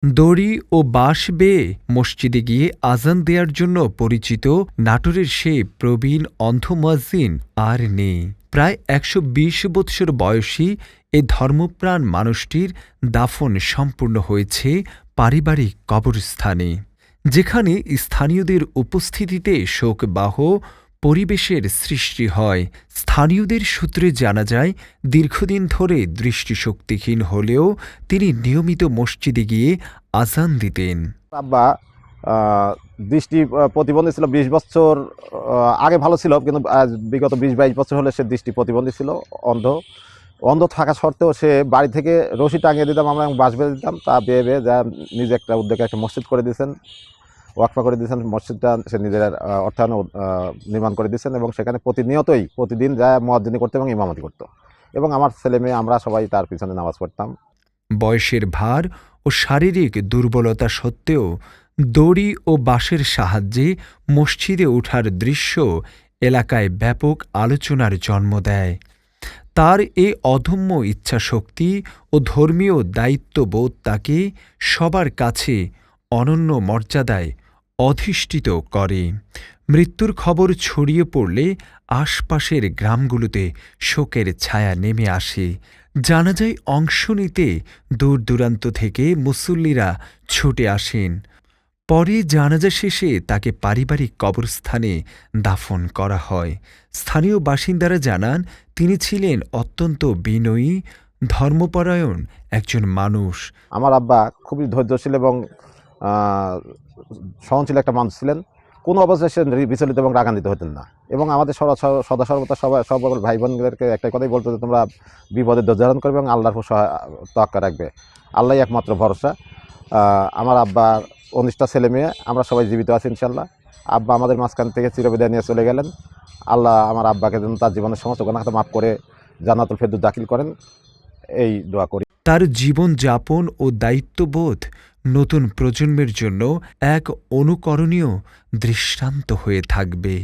দড়ি ও বাঁশ বেয়ে মসজিদে গিয়ে আজান দেয়ার জন্য পরিচিত নাটোরের সেই প্রবীণ অন্ধ মুয়াজ্জিন আর নেই। প্রায় ১২০ বৎসর বয়সী এ ধর্মপ্রাণ মানুষটির দাফন সম্পূর্ণ হয়েছে পারিবারিক কবরস্থানে, যেখানে স্থানীয়দের উপস্থিতিতে শোকবাহ পরিবেশের সৃষ্টি হয়। স্থানীয়দের সূত্রে জানা যায়, দীর্ঘদিন ধরে দৃষ্টিশক্তিহীন হলেও তিনি নিয়মিত মসজিদে গিয়ে আজান দিতেন। আব্বা দৃষ্টি প্রতিবন্ধী ছিল ২০ বছর আগে ভালো ছিল, কিন্তু বিগত ২০-২২ বছর হলে সে দৃষ্টি প্রতিবন্ধী ছিল, অন্ধ। অন্ধ থাকা সত্ত্বেও সে বাড়ি থেকে রশি টাঙিয়ে দিতাম, আমরা বাঁশ বেঁধে দিতাম, তা বেয়ে বেয়ে যা নিজে একটা উদ্যোগে একটা মসজিদ করে দিয়েছেন, ওয়াকফা করে দিয়েছেন। মসজিদটা সে নিজের অর্থায়নে নির্মাণ করে দিয়েছেন এবং সেখানে প্রতিদিন যা মুয়াজ্জিনি করতো এবং ইমামতি করতো, এবং আমার ছেলে মেয়ে আমরা সবাই তার পিছনে নামাজ পড়তাম। বয়সের ভার ও শারীরিক দুর্বলতা সত্ত্বেও দড়ি ও বাঁশের সাহায্যে মসজিদে ওঠার দৃশ্য এলাকায় ব্যাপক আলোচনার জন্ম দেয়। তার এ অদম্য ইচ্ছাশক্তি ও ধর্মীয় দায়িত্ববোধ তাকে সবার কাছে অনন্য মর্যাদায় অধিষ্ঠিত করে। মৃত্যুর খবর ছড়িয়ে পড়লে আশপাশের গ্রামগুলোতে শোকের ছায়া নেমে আসে। জানাজায় অংশ নিতে দূর-দূরান্ত থেকে মুসল্লিরা ছুটে আসেন। পরে জানাজা শেষে তাকে পারিবারিক কবরস্থানে দাফন করা হয়। স্থানীয় বাসিন্দারা জানান, তিনি ছিলেন অত্যন্ত বিনয়ী, ধর্মপরায়ণ একজন মানুষ। আমার আব্বা খুবই ধৈর্যশীল এবং সহনশীল একটা মানুষ ছিলেন। কোনো অবস্থায় সে বিচলিত এবং রাগান্বিত হতেন না, এবং আমাদের সদা সর্বদা সকল ভাই বোনদেরকে একটাই কথাই বলতো যে তোমরা বিপদে ধৈর্য ধারণ করবে এবং আল্লাহর উপর তোয়াক্কা রাখবে, আল্লাহই একমাত্র ভরসা। আমার আব্বার ১৯টা ছেলে মেয়ে, আমরা সবাই জীবিত আছি ইনশাল্লাহ। আব্বা আমাদের মাঝখান থেকে চিরবিদায় নিয়ে চলে গেলেন। আল্লাহ আমার আব্বাকে যেন তার জীবনের সমস্ত গুনাহ মাফ করে জান্নাতুল ফেরদৌস দাখিল করেন, এই দোয়া করি। তার জীবনযাপন ও দায়িত্ববোধ নতুন প্রজন্মের জন্য এক অনুকরণীয় দৃষ্টান্ত হয়ে থাকবে।